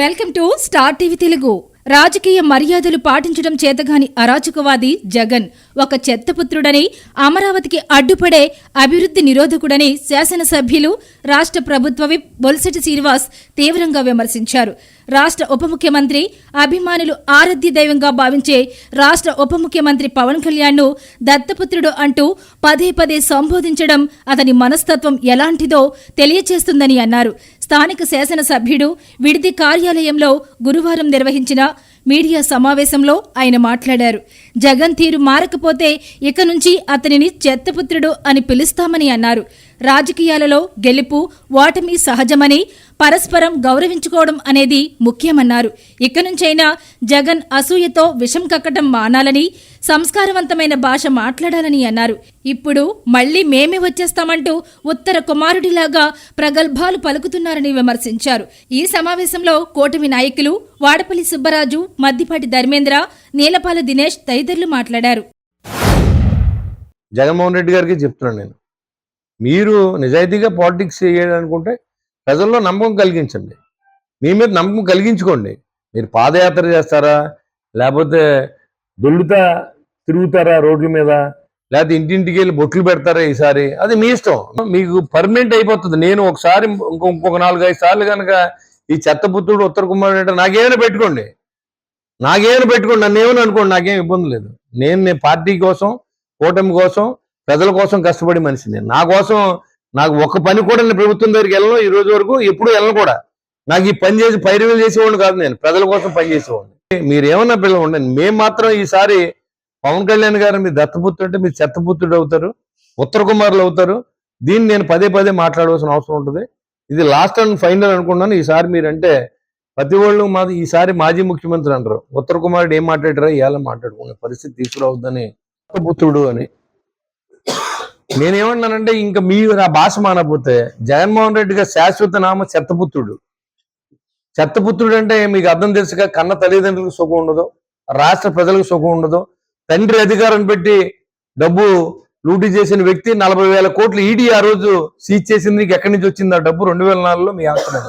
Welcome to star TV Telugu. రాజకీయ మర్యాదలు పాటించడం చేతగాని అరాచకవాది జగన్ ఒక చెత్తపుత్రుడని, అమరావతికి అడ్డుపడే అభివృద్ధి నిరోధకుడని శాసనసభ్యులు రాష్ట్ర ప్రభుత్వ విప్ బొలిశెట్టి శ్రీనివాస్ తీవ్రంగా విమర్శించారు. రాష్ట్ర ఉప ముఖ్యమంత్రి అభిమానులు ఆరాధ్య దైవంగా భావించే రాష్ట్ర ఉప ముఖ్యమంత్రి పవన్ కళ్యాణ్ను దత్తపుత్రుడు అంటూ పదే పదే సంబోధించడం అతని మనస్తత్వం ఎలాంటిదో తెలియచేస్తుందని అన్నారు. స్థానిక శాసనసభ్యుడు విడిది కార్యాలయంలో గురువారం నిర్వహించిన మీడియా సమావేశంలో ఆయన మాట్లాడారు. జగన్ తీరు మారకపోతే ఇక నుంచి అతనిని చెత్తపుత్రుడు అని పిలుస్తామని అన్నారు. రాజకీయాలలో గెలుపు ఓటమి సహజమని, పరస్పరం గౌరవించుకోవడం అనేది ముఖ్యమన్నారు. ఇక నుంచైనా జగన్ అసూయతో విషం కక్కటం మానాలని, సంస్కారవంతమైన భాష మాట్లాడాలని అన్నారు. ఇప్పుడు మళ్లీ మేమే వచ్చేస్తామంటూ ఉత్తర కుమారుడిలాగా ప్రగల్భాలు పలుకుతున్నారని విమర్శించారు. ఈ సమావేశంలో కూటమి నాయకులు వాడపల్లి సుబ్బరాజు, మద్దిపాటి ధర్మేంద్ర, నీలపాల దినేష్ తదితరులు మాట్లాడారు. జగన్మోహన్ రెడ్డి గారికి చెప్తున్నాను నేను, మీరు నిజాయితీగా పాలిటిక్స్ చేయాలనుకుంటే ప్రజల్లో నమ్మకం కలిగించండి. మీ మీద నమ్మకం కలిగించుకోండి. మీరు పాదయాత్ర చేస్తారా, లేకపోతే దొల్లుతా తిరుగుతారా రోడ్ల మీద, లేకపోతే ఇంటింటికి వెళ్ళి బొట్లు పెడతారా ఈసారి, అది మీ ఇష్టం. మీకు పర్మనెంట్ అయిపోతుంది. నేను ఒకసారి ఇంకొక 4-5 సార్లు కనుక ఈ చెత్తపుత్రుడు ఉత్తర కుమారుడు అంటే నాకేమైనా పెట్టుకోండి, నన్ను ఏమైనా అనుకోండి, నాకేం ఇబ్బంది లేదు. నేను పార్టీ కోసం, కూటమి కోసం, ప్రజల కోసం కష్టపడి మనిషిని. నా కోసం నాకు ఒక్క పని కూడా నేను ప్రభుత్వం దగ్గరికి వెళ్ళను, ఈ రోజు వరకు ఎప్పుడు వెళ్ళను కూడా. నాకు ఈ పని చేసి పైరువేలు చేసేవాడిని కాదు, నేను ప్రజల కోసం పని చేసేవాడిని. మీరు ఏమన్నా పిల్లలు ఉండండి, మేము మాత్రం ఈసారి పవన్ కళ్యాణ్ గారు మీ దత్తపుత్రుడు అంటే మీరు చెత్తపుత్రుడు అవుతారు, ఉత్తర కుమారులు అవుతారు. దీన్ని నేను పదే పదే మాట్లాడవలసిన అవసరం ఉంటుంది. ఇది లాస్ట్ అండ్ ఫైనల్ అనుకున్నాను. ఈసారి మీరంటే ప్రతి వాళ్ళు ఈసారి మాజీ ముఖ్యమంత్రి అంటారు, ఉత్తర కుమారుడు ఏం మాట్లాడారో ఇవాళ మాట్లాడుకునే పరిస్థితి తీసుకురావద్దని, దత్తపుత్రుడు అని. నేనేమన్నానంటే ఇంకా మీరు ఆ భాష మానకపోతే జగన్మోహన్ రెడ్డి గారు శాశ్వత నామ చెత్తపుత్రుడు. చెత్తపుత్రుడు అంటే మీకు అర్థం తెలుసుగా, కన్న తల్లిదండ్రులకు సుఖం ఉండదు, రాష్ట్ర ప్రజలకు సుఖం ఉండదు. తండ్రి అధికారం పెట్టి డబ్బు లూటీ చేసిన వ్యక్తి 40,000 కోట్లు ఈడీ ఆ రోజు సీజ్ చేసింది. నీకు ఎక్కడి నుంచి వచ్చింది ఆ డబ్బు? 2004లో మీ ఆస్తి.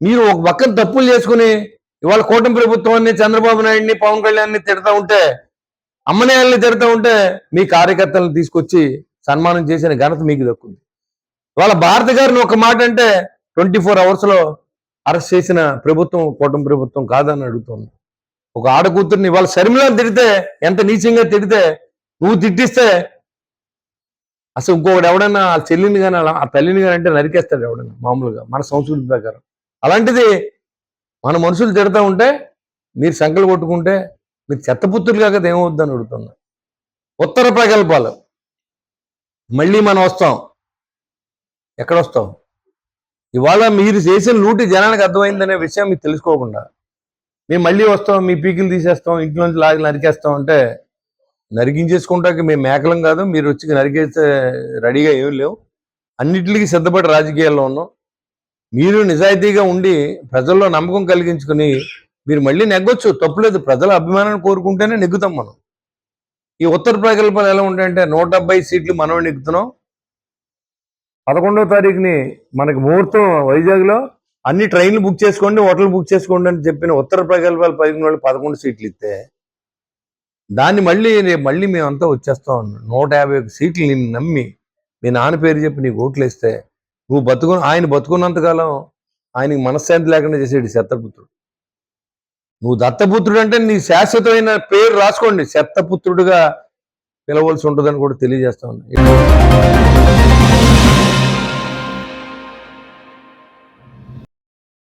మీరు ఒక పక్కన తప్పులు చేసుకుని ఇవాళ కూటమి ప్రభుత్వాన్ని, చంద్రబాబు నాయుడిని, పవన్ కళ్యాణ్ని తిడతా ఉంటే, అమ్మనేయాలని తిడతా ఉంటే మీ కార్యకర్తలను తీసుకొచ్చి సన్మానం చేసిన ఘనత మీకు దక్కుంది. ఇవాళ భారతి గారిని ఒక మాట అంటే 24 అవర్స్లో అరెస్ట్ చేసిన ప్రభుత్వం కూటమి ప్రభుత్వం కాదని అడుగుతుంది. ఒక ఆడకూతుర్ని ఇవాళ శర్మిలను తిడితే, ఎంత నీచంగా తిడితే, నువ్వు తిట్టిస్తే అసలు ఇంకొకటి ఎవడన్నా ఆ చెల్లిని కానీ ఆ తల్లిని కానీ అంటే నరికేస్తాడు ఎవడన్నా మామూలుగా మన సంస్కృతి ప్రకారం. అలాంటిది మన మనుషులు తిడతా ఉంటే మీరు సంకలు కొట్టుకుంటే మీరు చెత్తపుత్రులు కాక ఏమవుద్దని అడుగుతున్నా. ఉత్తర ప్రగల్భాలు మళ్ళీ మనం వస్తాం. ఎక్కడొస్తాం? ఇవాళ మీరు చేసిన లూటి జనానికి అర్థమైందనే విషయం మీకు తెలుసుకోకుండా మేము మళ్ళీ వస్తాం, మీ పీకిలు తీసేస్తాం, ఇంట్లోంచి లాగి నరికేస్తాం అంటే నరికించేసుకుంటాక మేము మేకలం కాదు. మీరు వచ్చి నరికేస్తే రెడీగా ఏమి లేవు. అన్నిటికీ సిద్ధపడి రాజకీయాల్లో ఉన్నాం. మీరు నిజాయితీగా ఉండి ప్రజల్లో నమ్మకం కలిగించుకుని మీరు మళ్ళీ నెగ్గొచ్చు, తప్పులేదు. ప్రజల అభిమానాన్ని కోరుకుంటేనే నెగ్గుతాం మనం. ఈ ఉత్తర ప్రగల్భాలు ఎలా ఉంటాయంటే 170 సీట్లు మనం నెగ్గుతున్నాం. 11వ తారీఖుని మనకి ముహూర్తం వైజాగ్లో, అన్ని ట్రైన్లు బుక్ చేసుకోండి, హోటల్ బుక్ చేసుకోండి అని చెప్పిన ఉత్తర ప్రగల్భాలు 11 సీట్లు ఇస్తే దాన్ని మళ్ళీ మేమంతా వచ్చేస్తాం. 151 సీట్లు నిన్ను నమ్మి మీ నాన్న పేరు చెప్పి నీకు ఓట్లు వేస్తే ఆయన బతుకున్నంతకాలం ఆయనకి మనశ్శాంతి లేకుండా చేసేది చెత్తపుత్రుడు. నువ్వు దత్తపుత్రుడు అంటే నీ శాశ్వతమైన పేరు రాసుకోండి, చెత్తపుత్రుడుగా పిలవలసి ఉంటుందని కూడా తెలియజేస్తా ఉన్నా.